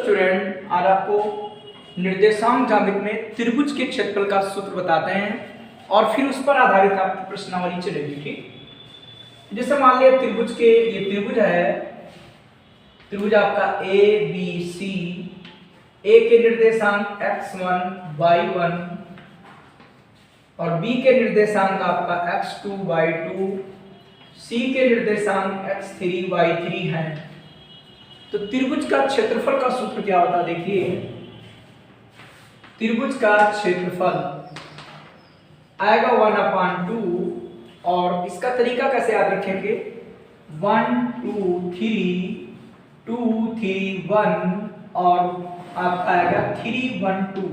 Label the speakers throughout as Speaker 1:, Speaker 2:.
Speaker 1: Student, आज आपको निर्देशांक ज्यामिति में त्रिभुज के क्षेत्रफल का सूत्र बताते हैं और फिर उस पर आधारित आपकी प्रश्नावली चलेगी। ठीक, जैसे मान लिया त्रिभुज के, ये त्रिभुज है, त्रिभुज आपका ए बी सी, ए के निर्देशांक x1 y1 और बी के निर्देशांक आपका x2 y2, सी के निर्देशांक x3 y3 हैं। तो त्रिभुज का क्षेत्रफल का सूत्र क्या होता है? देखिए, त्रिभुज का क्षेत्रफल आएगा 1/2 और इसका तरीका कैसे याद रखेंगे? 1 2 3 2 3 1 और आपका आएगा 3 1 2।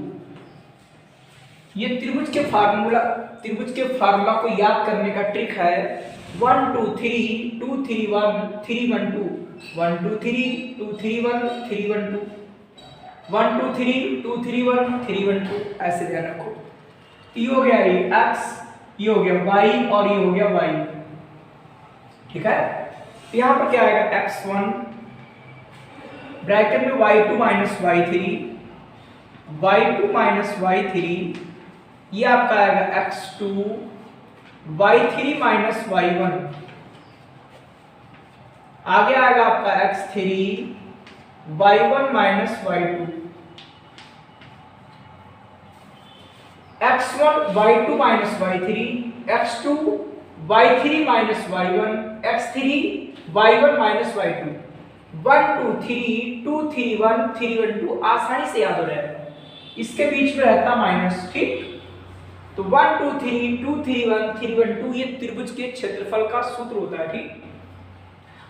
Speaker 1: ये त्रिभुज के फार्मूला को याद करने का ट्रिक है। 1 2 3 2 3 1 3 1 2 1 2 3 2 3 1 3 1 2 1 2 3 2 3 1 3 1 2, ऐसे ध्यान रखो। ये हो गया ये x, ये हो गया y और ये हो गया y। ठीक है, तो यहां पर क्या आएगा? x1 ब्रैकेट में y2 minus y3, y2 minus y3, ये आपका आएगा x2 y3 माइनस y1, आगे आएगा आपका x3 y1 minus y2, x1 y2 minus y3, x2 y3 minus y1, x3 y1 minus y2। 1 2 3 2 3 1 3 1 2 आसानी से याद हो जाएगा, इसके बीच में रहता माइनस। ठीक, तो 1 2 3 2 3 1 3 1 2 ये त्रिभुज के क्षेत्रफल का सूत्र होता है। ठीक,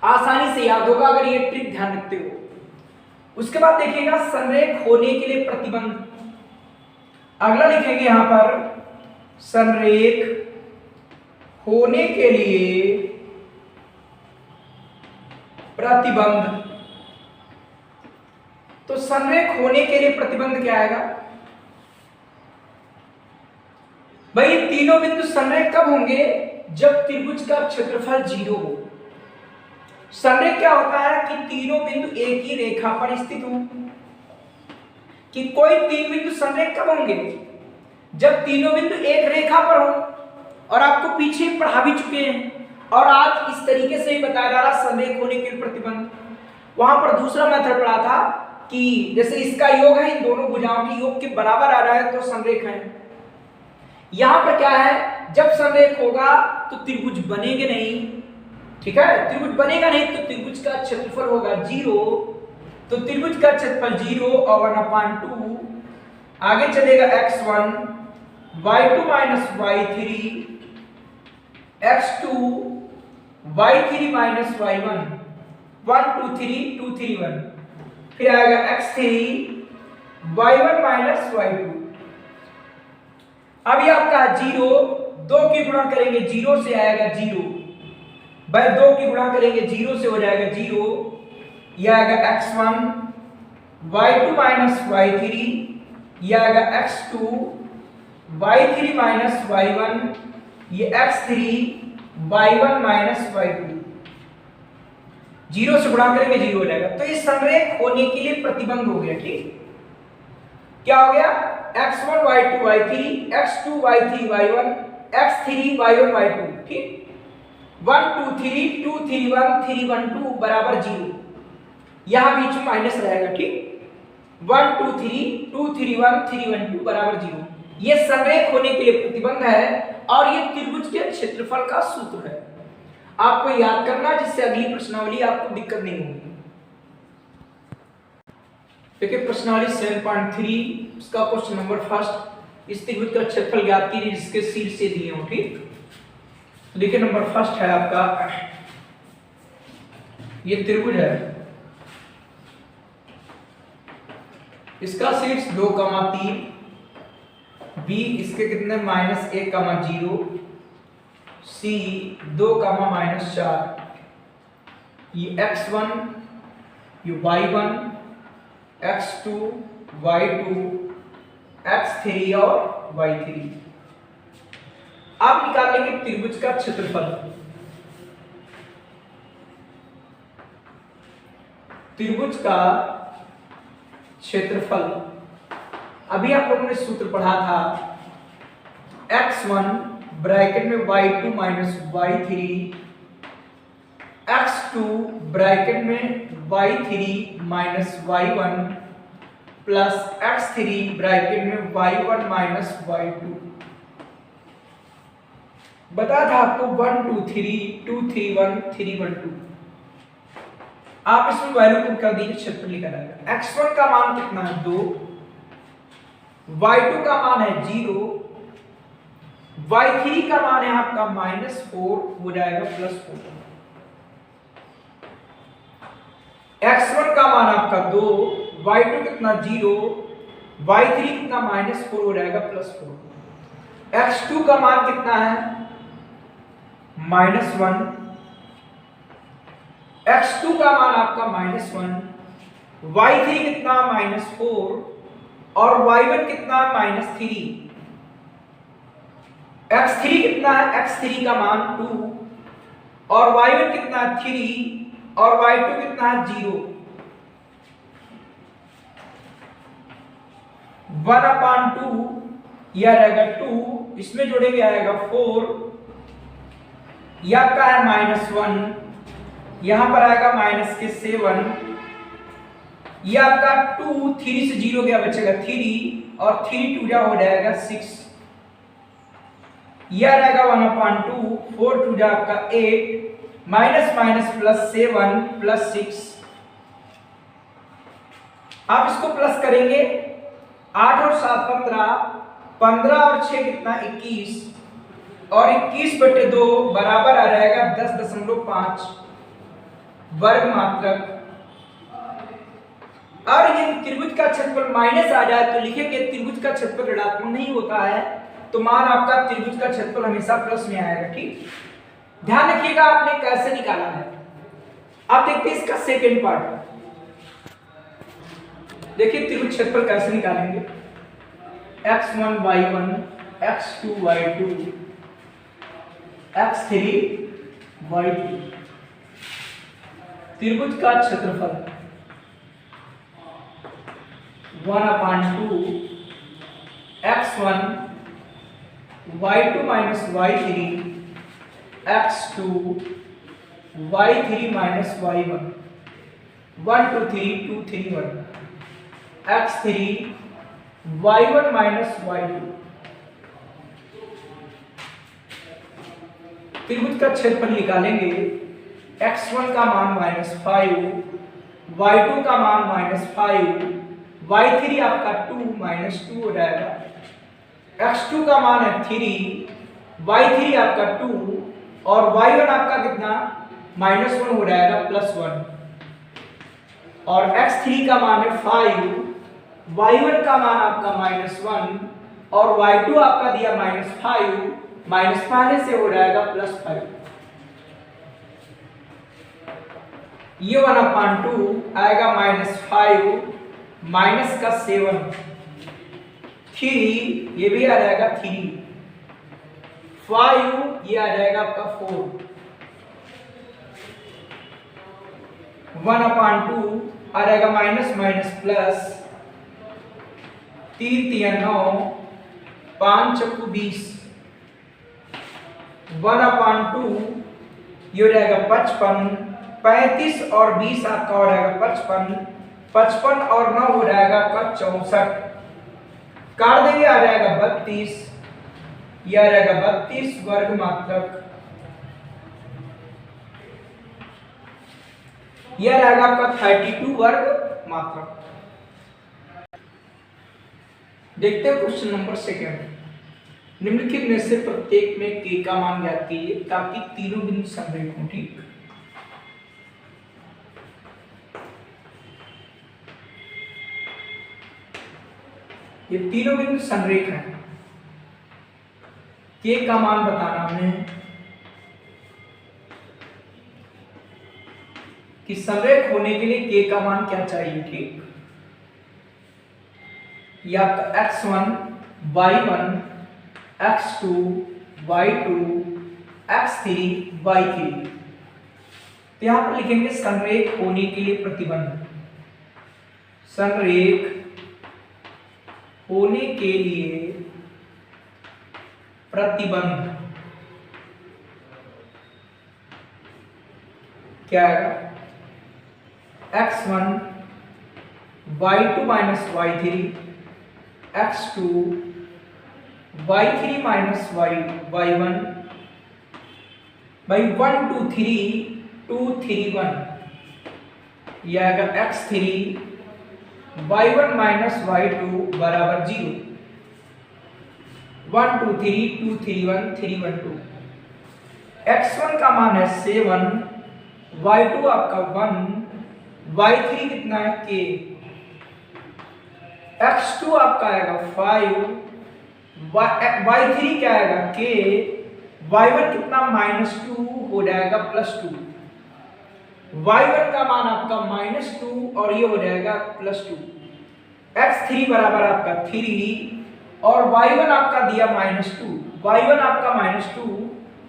Speaker 1: आसानी से याद होगा अगर ये ट्रिक ध्यान रखते हो। उसके बाद देखिएगा संरेख होने के लिए प्रतिबंध। अगला लिखेंगे यहां पर संरेख होने के लिए प्रतिबंध। तो संरेख होने के लिए प्रतिबंध क्या आएगा भाई? तीनों बिंदु संरेख कब होंगे? जब त्रिभुज का क्षेत्रफल 0 हो। संरेख क्या होता है कि तीनों बिंदु एक ही रेखा पर स्थित हो। कि कोई तीन बिंदु संरेख कब होंगे? जब तीनों बिंदु एक रेखा पर हो। और आपको पीछे पढ़ा भी चुके हैं और आज इस तरीके से ही बताया जा रहा संरेख होने के लिए प्रतिबंध। वहां पर दूसरा मेथड पढ़ा था कि जैसे इसका योग है, इन दोनों भुजाओं के योग के बराबर आ रहा है तो संरेख है। यहां पर क्या है? जब संरेख होगा तो त्रिभुज बनेंगे नहीं। ठीक है, त्रिभुज बनेगा नहीं तो त्रिभुज का क्षेत्रफल होगा 0। तो त्रिभुज का क्षेत्रफल 0 और 1/2। आगे चलेगा x1 y2 minus y3, x2 y3 minus y1, 1 2 3 2 3 1, फिर आएगा x3 y1 माइनस y2। अब ये आपका 0, 2 की गुणा करेंगे 0 से आएगा 0, भाई 2 की गुणा करेंगे 0 से हो जाएगा 0। यह आएगा x1 y2 माइनस y3, यह आएगा x2 y3 माइनस y1, ये x3 y1 माइनस y2। 0 से गुणा करेंगे 0 हो जाएगा। तो ये संरेख होने के लिए प्रतिबंध हो गया। ठीक, क्या हो गया? x1 y2 y3, x2 y3 y1, x3 y1 y2। ठीक, 1 2 3 2 3 1 3 1 2 बराबर 0। यहां बीच में माइनस रहेगा। ठीक, 1 2 3 2 3 1 3 1 2 बराबर 0। ये संरेख होने के लिए प्रतिबंध है और ये त्रिभुज के क्षेत्रफल का सूत्र है। आपको याद करना जिससे अगली प्रश्नावली आपको दिक्कत नहीं होगी। देखिए प्रश्नावली 7.3 उसका क्वेश्चन नंबर फर्स्ट, इस त्रिभुज का क्षेत्रफल ज्ञात कीजिए जिसके शीर्ष से दिए हो। ठीक, तो देखिए नंबर फर्स्ट है आपका, ये त्रिभुज है, इसका शीर्ष 2,3, बी इसके कितने -1,0, सी 2, -4, ये x1, ये y1, x2 y2 x3 और y3। आप निकाल लेंगे त्रिभुज का क्षेत्रफल। त्रिभुज का क्षेत्रफल, अभी आप लोगों ने सूत्र पढ़ा था x1 ब्रैकेट में y2 minus y3, x2 bracket में y3 minus y1 plus x3 bracket में y1 माइनस y2। बता था आपको 1 2 3 2 3 1 3 1 2। आप इसमें वैल्यू पुट कर दीजिए, क्षेत्रफल निकल आएगा। x1 का मान कितना है 2, y2 का मान है 0, y3 का मान है आपका -4 हो जाएगा +4। x1 का मान आपका 2, y2 कितना 0, y3 कितना -4 हो जाएगा +4। x2 का मान कितना है -1, x2 का मान आपका -1, y3 कितना -4 और y1 कितना -3। x3 कितना है, x3 का मान 2 और y1 कितना 3 और y2 कितना 0। 1/2 यह रहेगा 2, इसमें जोड़ेंगे आएगा 4, यह आपका है -1, यहां पर आएगा -7, यह आपका 2 3 से 0 गया बचेगा 3 और 3 2 जा हो जाएगा 6, यह रहेगा 1/2, 4 2 जा आपका 8, माइनस माइनस +7 +6। आप इसको प्लस करेंगे, 8 और 7 15, 15 और 6 कितना 21 और 21/2 बराबर आ जाएगा 10.5 वर्ग मात्रक। और ये त्रिभुज का क्षेत्रफल माइनस आ जाए तो लिखेंगे त्रिभुज का क्षेत्रफल ऋणात्मक नहीं होता है, तो मान आपका त्रिभुज का क्षेत्रफल हमेशा प्लस में आएगा। ठीक, ध्यान रखिएगा आपने कैसे निकाला है। अब देखते हैं इसका सेकंड पार्ट। देखिए त्रिभुज क्षेत्रफल कैसे निकालेंगे। x1 y1 x2 y2 x3 y3। त्रिभुज का क्षेत्रफल 1/2 x1 y2 minus y3 x2 y3 minus y1 1 2 3 2 3 1 x3 y1 minus y2। त्रिभुज का क्षेत्रफल निकालेंगे। x1 का मान -5, y2 का मान -5, y3 आपका 2 हो जाएगा, x2 का मान है 3, y3 आपका 2 और y1 आपका कितना -1 हो जाएगा +1 और x3 का मान है 5, y1 का मान आपका -1 और y2 आपका दिया -5, -5 से हो जाएगा +5। ये 1/2 आएगा -5 माइनस का 7, 3 ये भी आ जाएगा 3, 5 ये आ जाएगा आपका 4, 1/2 आ जाएगा माइनस माइनस प्लस, 3 3 9, 5 4 20, 1/2 ये हो जाएगा 55, 35 और 20 आपका हो जाएगा 55, 55 और 9 हो जाएगा आपका 64, काट देंगे आ जाएगा 32, यह आ जाएगा 32 वर्ग मात्रक। यह रहेगा आपका 32 वर्ग मात्रक। देखते हैं क्वेश्चन नंबर सेकंड। निम्नलिखित में से प्रत्येक में k का मान ज्ञात कीजिए ताकि तीनों बिंदु संरेख हों। ठीक, ये तीनों बिंदु संरेख हैं। k का मान बताना हमें कि संरेख होने के लिए k का मान क्या चाहिए। ठीक, या x1 y1 x2 y2 x3 y3। तो यहां पर लिखेंगे संरेख होने के लिए प्रतिबंध। संरेख होने के लिए प्रतिबंध क्या है? x1 y2 minus y3 x2 y3 minus y1 भाई 1 2 3 2 3 1 यह आएगा x3 y1 माइनस y2 बराबर 0 1 2 3 2 3 1 3 1 2 x1 का मान है 7 y2 आपका 1 y3 कितना है k x2 आपका आएगा 5 y3 क्या आएगा k y1 कितना -2 हो जाएगा +2 y1 का मान आपका -2 और ये हो जाएगा +2 x3 बराबर आपका 3 और y1 आपका दिया -2 y1 आपका -2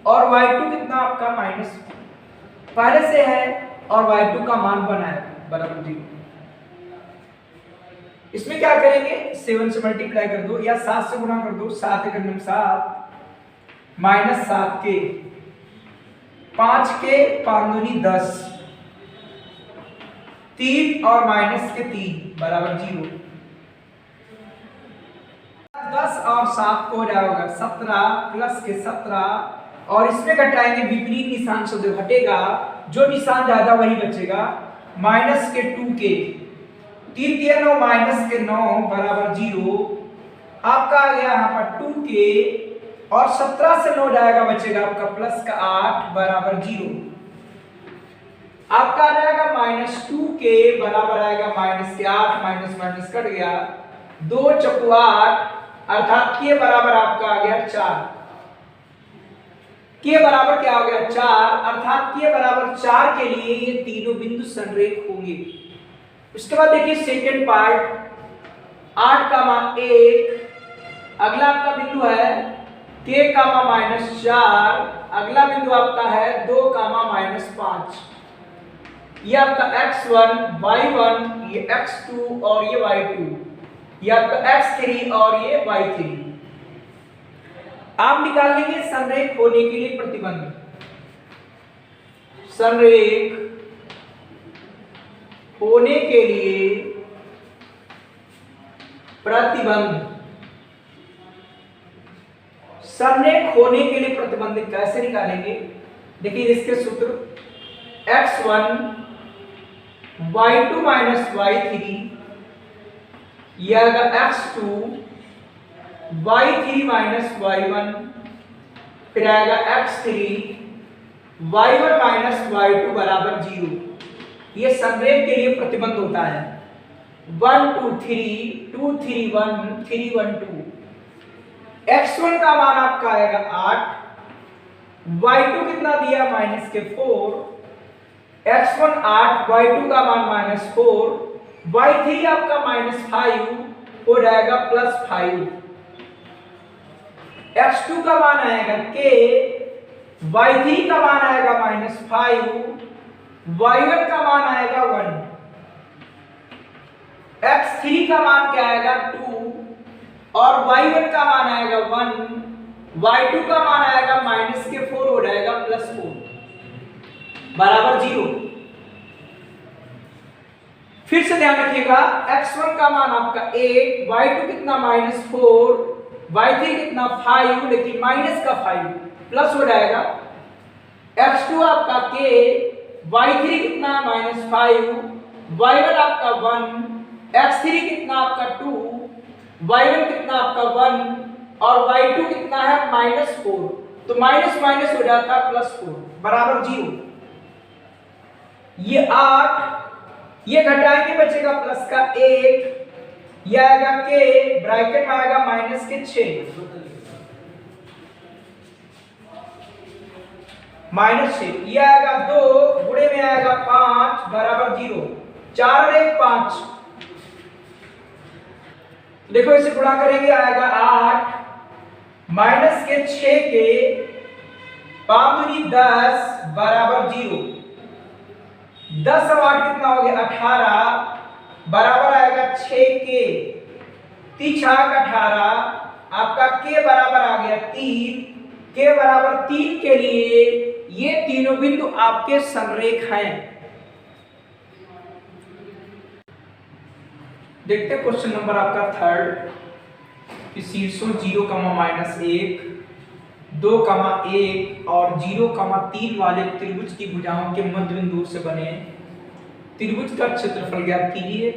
Speaker 1: और y2 कितना आपका माइनस पहले से है और y2 का मान बना है बराबर 0। इसमें क्या करेंगे 7 से मल्टीप्लाई कर दो या 7 से गुणा कर दो 7 × 7 -7 के 5 के 5 दूनी 10 3 और माइनस के 3 बराबर 0 10 और 7 को हो जाएगा 17 प्लस के 17 और इसमें घटाएंगे विपरीत निशान से जो घटेगा जो निशान ज्यादा वही बचेगा माइनस के 2 के 3 3 9 माइनस के 9 बराबर 0 आपका आ गया यहाँ पर 2 के और 17 से 9 जाएगा बचेगा आपका प्लस का 8 बराबर 0 आपका आ जाएगा -2 के बराबर आएगा माइनस के 8 माइनस माइनस कट गया 2 चौको 8 अर्थात के बराबर आपका आ गया 4 के बराबर क्या हो गया 4 अर्थात के बराबर 4 के लिए ये तीनों बिंदु संरेख होंगे। उसके बाद देखिए सेकंड पार्ट 8 का मान 1 अगला आपका बिंदु है k का मान -4 अगला बिंदु आपका है 2 का मान -5 ये आपका x1 y1 ये x2 और ये y2 ये आपका x3 और ये y3 आप निकाल लेंगे संरेख होने के लिए प्रतिबंध। संरेख होने के लिए प्रतिबंध संरेख होने के लिए प्रतिबंध कैसे निकालेंगे देखिए इसके सूत्र x1 y2 माइनस y3 यह आएगा x2 y3 माइनस y1 फिर आएगा x3 y1 माइनस y2 बराबर 0 ये संरेख के लिए प्रतिबंध होता है 1 2 3 2 3 1 3 1 2 x1 का मान आपका आएगा 8 y2 कितना दिया माइनस के 4 x1 8 y2 का मान -4 y3 आपका -5 हो जाएगा +5 x2 का मान आएगा k y3 का मान आएगा -5 y1 का मान आएगा 1 x3 का मान क्या आएगा 2 और y1 का मान आएगा 1 y2 का मान आएगा -4 हो जाएगा +4 बराबर 0। फिर से ध्यान रखिएगा x1 का मान आपका 8 y2 कितना -4 y3 कितना 5 लेकिन माइनस का 5 प्लस हो जाएगा x2 आपका k y3 कितना -5 y1 आपका 1 x3 कितना आपका 2 y1 कितना आपका 1 और y2 कितना है -4 तो माइनस माइनस हो जाता है +4 बराबर 0। ये 8 ये घटाएंगे बचेगा प्लस का 1 यह आएगा के ब्रैकेट में आएगा माइनस के 6 -6 ये आएगा 2 गुणे में आएगा 5 बराबर 0 4 और 1 5 देखो इसे गुणा करेंगे आएगा 8 माइनस के 6 के 5 दूनी 10 बराबर 0 10 और 8 कितना हो गया 18 बराबर आएगा 6k, 3 छाक 18, आपका k बराबर आ गया 3, k बराबर 3 के लिए ये तीनों बिंदु आपके संरेख हैं। देखते हैं क्वेश्चन नंबर आपका थर्ड कि शीर्षों 0,-1, 2,1 और 0,3 वाले त्रिभुज की भुजाओं के मध्य बिंदु से बने त्रिभुज का क्षेत्रफल ज्ञात कीजिए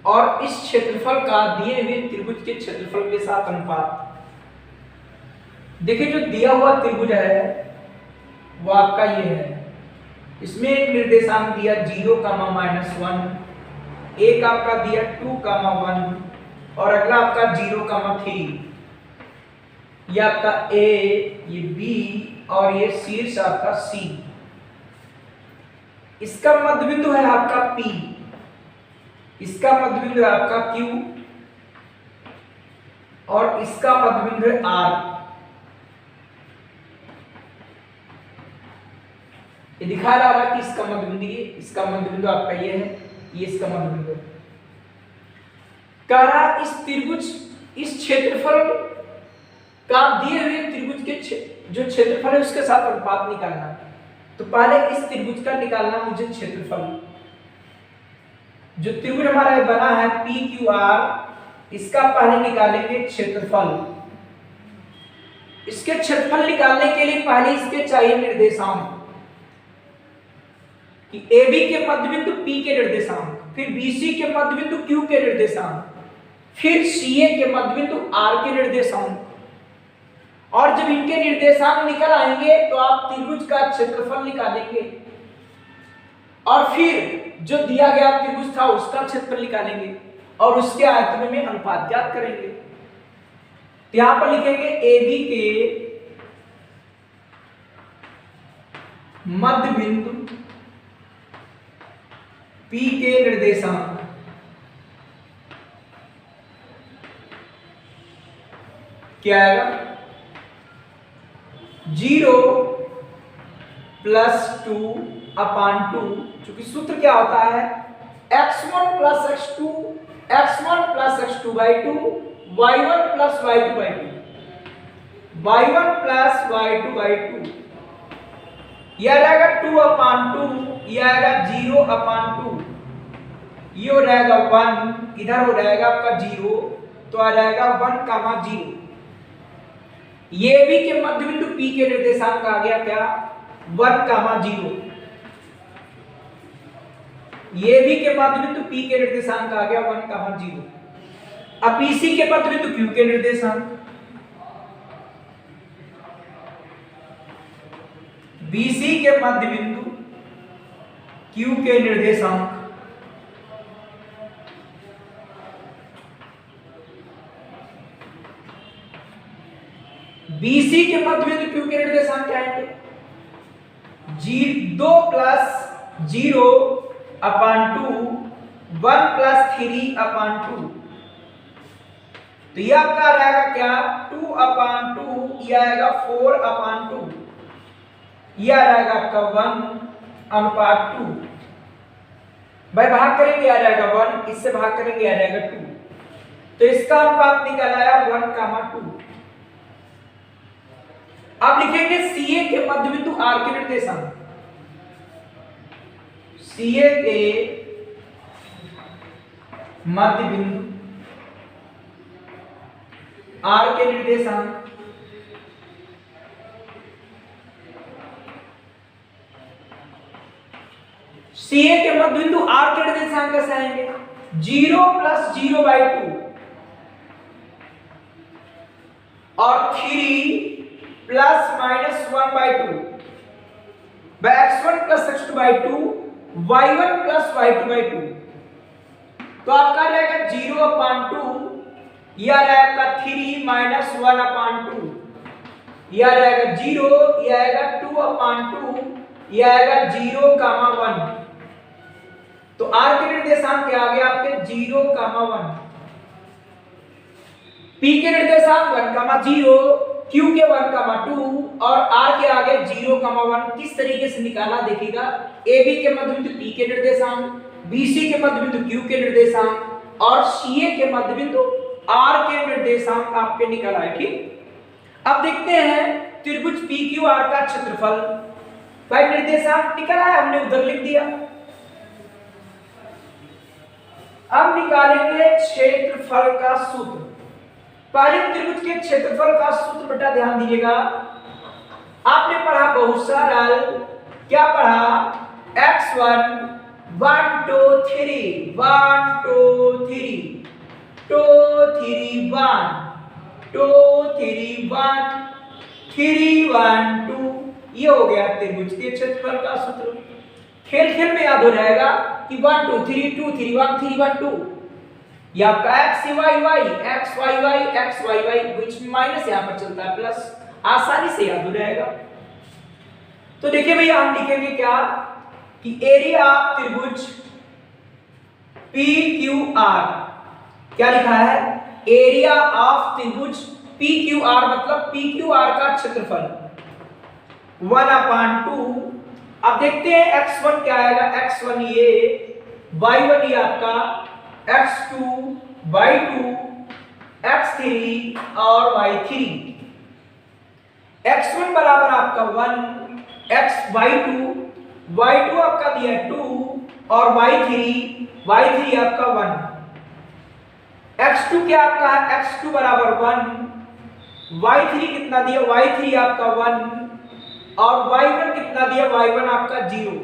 Speaker 1: और इस क्षेत्रफल का दिए हुए त्रिभुज के क्षेत्रफल के साथ अनुपात। देखिए जो दिया हुआ त्रिभुज है वो आपका ये है, इसमें एक निर्देशांक दिया 0,-1, एक आपका दिया 2,1 और अगला आपका 0,3, ये आपका A, ये B और ये शीर्ष आपका C। इसका मध्य बिंदु है आपका P, इसका मध्य बिंदु है आपका Q और इसका मध्य बिंदु है R। ये दिखा रहा है कि इसका मध्य बिंदु ये, इसका मध्य बिंदु आपका ये है, ये इसका मध्य बिंदु है। कह रहा इस त्रिभुज, इस क्षेत्रफल का दिए हुए त्रिभुज के जो क्षेत्रफल है उसके साथ अनुपात निकालना है। तो पहले इस त्रिभुज का निकालना मुझे क्षेत्रफल। जो त्रिभुज हमारा बना है PQR, इसका पहले निकालेंगे क्षेत्रफल। इसके क्षेत्रफल निकालने के लिए पहले इसके चाहिए निर्देशांक कि AB के मध्य बिंदु P के निर्देशांक, फिर BC के मध्य बिंदु Q के निर्देशांक, फिर CA के मध्य बिंदु R के निर्देशांक। और जब इनके निर्देशांक निकल आएंगे तो आप त्रिभुज का क्षेत्रफल निकालेंगे और फिर जो दिया गया त्रिभुज था उसका क्षेत्रफल निकालेंगे और उसके आयतन में अनुपात ज्ञात करेंगे। तो यहां पर लिखेंगे AB के मध्य बिंदु P के निर्देशांक क्या आएगा 0 + 2/2, चूंकि सूत्र क्या होता है x1 + x2, x1 + x2/2, y1 + y2/2, y1 + y2/2। यह रहेगा 2/2, यह आएगा 0/2, ये हो जाएगा 1, इधर हो जाएगा आपका 0, तो आ जाएगा 1,0। ये भी के मध्य बिंदु P के निर्देशांक आ गया क्या 1,0। ये भी के मध्य बिंदु P के निर्देशांक आ गया 1,0। अब BC के मध्य बिंदु Q के निर्देशांक, BC के मध्य बिंदु Q के निर्देशांक BC के मध्य बिंदु Q के निर्देशांक क्या है 2 + 0/2, 1 + 3/2। तो ये आपका आ जाएगा क्या 2/2, ये आएगा 4/2, ये आ जाएगा आपका 1/2। भाई भाग करेंगे आ जाएगा 1, इससे भाग करेंगे आ जाएगा 2, तो इसका अनुपात निकल आया 1,2। अब लिखेंगे CA के मध्य बिंदु R के निर्देशांक, CA के मध्य बिंदु R के निर्देशांक CA के मध्य बिंदु R के निर्देशांक कैसे आएंगे 0 + 0/2 और 3 ± 1/2, x1 + x2/2, y1 + y2/2। तो आपका रहेगा 0/2, यह रहेगा 3 - 1/2, यह रहेगा 0, यह आएगा 2/2, यह आएगा 0,1। तो R के निर्देशांक क्या आ गया आपके 0,1, P के निर्देशांक 1,0, Q के 1,2 और R के आगे 0,1। किस तरीके से निकाला देखिएगा AB के मध्य बिंदु P के निर्देशांक, BC के मध्य बिंदु Q के निर्देशांक और CA के मध्य बिंदु R के निर्देशांक आपके निकल आए। ठीक, अब देखते हैं त्रिभुज PQR का क्षेत्रफल। भाई निर्देशांक निकल आया, हमने उधर लिख दिया। अब निकालेंगे क्षेत्रफल का सूत्र। पहले त्रिभुज के क्षेत्रफल का सूत्र बेटा ध्यान दीजिएगा, आपने पढ़ा बहुत सारा, क्या पढ़ा, x1 1 2 3 1 2 3 2 3 1 2 3 1 3 1 2, ये हो गया त्रिभुज के क्षेत्रफल का सूत्र। खेल खेल में याद हो जाएगा कि 1 2 3 2 3 1 3 1 2, ये आपका x y y x y y x y y, बीच में माइनस यहां पर चलता है प्लस, आसानी से याद हो जाएगा। तो देखिए भैया हम लिखेंगे क्या कि एरिया ऑफ त्रिभुज PQR, क्या लिखा है, एरिया ऑफ त्रिभुज PQR मतलब PQR का क्षेत्रफल 1/2। अब देखते हैं x1 क्या आएगा, x1 ये, y1 ये आपका, x2 y2 x3 और y3। x1 बराबर आपका 1, x y2 आपका दिया 2 और y3 आपका 1। x2 क्या आपका है, x2 बराबर 1, y3 कितना दिया, y3 आपका 1 और y1 कितना दिया, y1 आपका 0।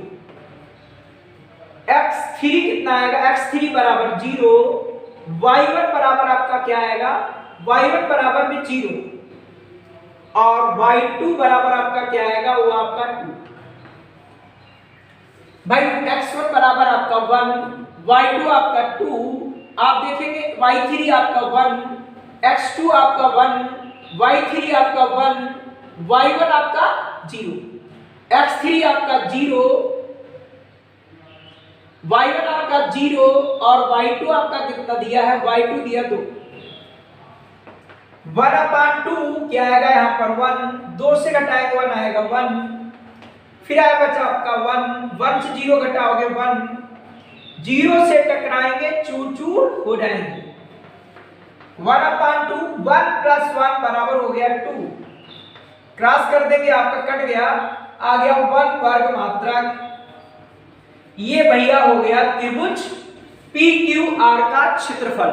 Speaker 1: x3 कितना आएगा, x3 बराबर 0, y1 बराबर आपका क्या आएगा, y1 बराबर में 0 और y2 बराबर आपका क्या आएगा, वो आपका 2। भाई x1 बराबर आपका 1, y2 आपका 2, आप देखेंगे y3 आपका 1, x2 आपका 1, y3 आपका 1, y1 आपका 0, x3 आपका 0, y1 आपका 0 और y2 आपका कितना दिया है, y2 दिया 2। 1/2 क्या आएगा यहाँ पर 1, 2 से घटाएंगे 1 आएगा 1, फिर आया बचा आपका 1, 1 से 0 घटाओगे 1, 0 से टकराएंगे चूर चूर हो जाएंगे। 1/2 1 + 1 बराबर हो गया 2, क्रॉस कर देंगे आपका कट गया, आ गया 1 वर्ग मात्रक। ये भैया हो गया त्रिभुज PQR का क्षेत्रफल।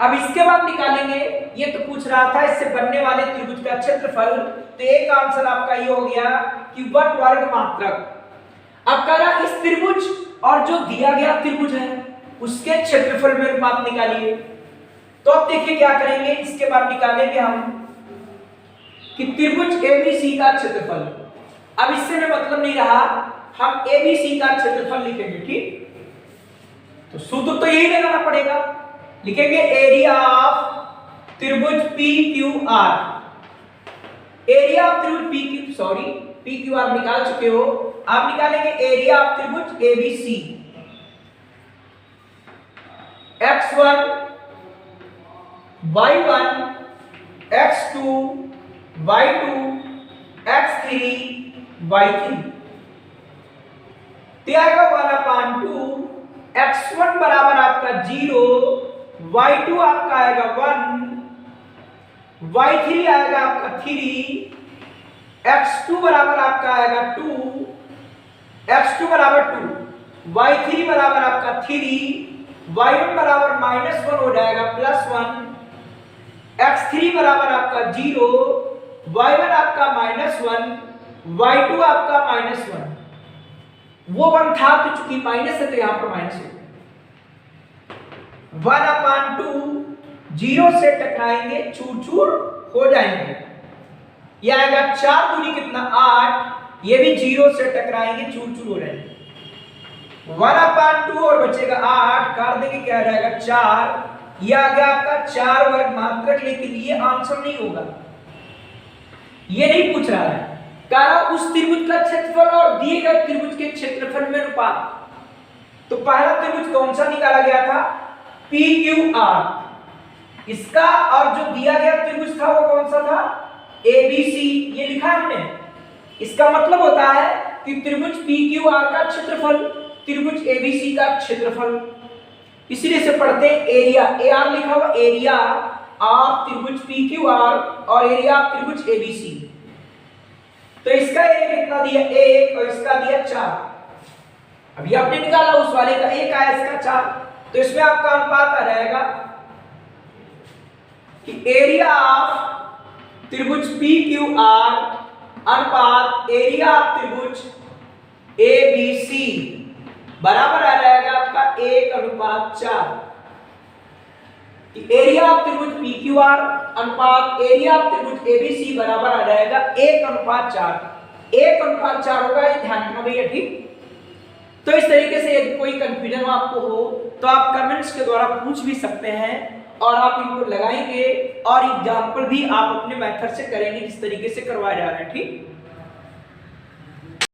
Speaker 1: अब इसके बाद निकालेंगे, ये तो पूछ रहा था इससे बनने वाले त्रिभुज का क्षेत्रफल, तो एक आंसर आपका ये हो गया कि 1 वर्ग मात्रक। अब कह रहा इस त्रिभुज और जो दिया गया त्रिभुज है उसके क्षेत्रफल में अनुपात निकालिए। तो अब देखिए क्या करेंगे, इसके बाद निकालेंगे हम कि त्रिभुज ABC का क्षेत्रफल। अब इससे में मतलब नहीं रहा, हम ABC का क्षेत्रफल लिखेंगे। ठीक, तो सूत्र तो यही लगाना पड़ेगा, लिखेंगे एरिया ऑफ त्रिभुज PQR। एरिया ऑफ त्रिभुज PQR निकाल चुके हो, आप निकालेंगे एरिया ऑफ त्रिभुज ABC। x1 y1 x2 y2 x3 y3, तो आएगा 1/2, x1 बराबर आपका 0, y2 आपका आएगा 1, y3 आएगा आपका 3, x2 बराबर आपका आएगा 2, x2 बराबर 2, y3 बराबर आपका 3, y1 बराबर -1 हो जाएगा +1, x3 बराबर आपका 0, y1 आपका -1, y2 आपका -1। वो 1 था तो चूंकि माइनस है तो यहां पर माइनस हो गया। 1/2 0 से टकराएंगे चूर चूर हो जाएंगे, यह आएगा 4 दूनी कितना 8, ये भी 0 से टकराएंगे चूर चूर हो जाएंगे। 1/2 और बचेगा 8, काट देंगे क्या आ जाएगा 4, ये आ गया आपका 4 वर्ग मात्रक। लेकिन ये आंसर नहीं होगा, ये नहीं पूछ रहा है, कहा उस त्रिभुज का क्षेत्रफल और दिए गए त्रिभुज के क्षेत्रफल में अनुपात। तो पहला त्रिभुज कौन सा निकाला गया था, PQR, इसका और जो दिया गया त्रिभुज था वो कौन सा था, ABC, ये लिखा हमने। इसका मतलब होता है कि त्रिभुज PQR का क्षेत्रफल त्रिभुज एबीसी का क्षेत्रफल, इसलिए से पढ़ते हैं एरिया, एआर लिखा हुआ एरिया ऑफ त्रिभुज पीक्यूआर और एरिया ऑफ त्रिभुज एबीसी। तो इसका एरिया कितना दिया 1 और इसका दिया 4। अभी आपने निकाला उस वाले का 1 आया, इसका 4, तो इसमें आपका अनुपात आ जाएगा कि एरिया ऑफ त्रिभुज पीक्यूआर अनुपात एरिया ऑफ त्रिभुज एबीसी बराबर आ जाएगा आपका 1:4। एरिया ऑफ त्रिभुज पीक्यूआर अनुपात एरिया ऑफ त्रिभुज एबीसी बराबर आ जाएगा 1:4। 1:4 होगा, ये ध्यान रखना भैया, ठीक। तो इस तरीके से यदि कोई कंफ्यूजन आपको हो तो आप कमेंट्स के द्वारा पूछ भी सकते हैं और आप इनको लगाएंगे और एग्जाम्पल भी आप अपने मेथड से करेंगे जिस तरीके से करवाया जा रहा है, ठीक।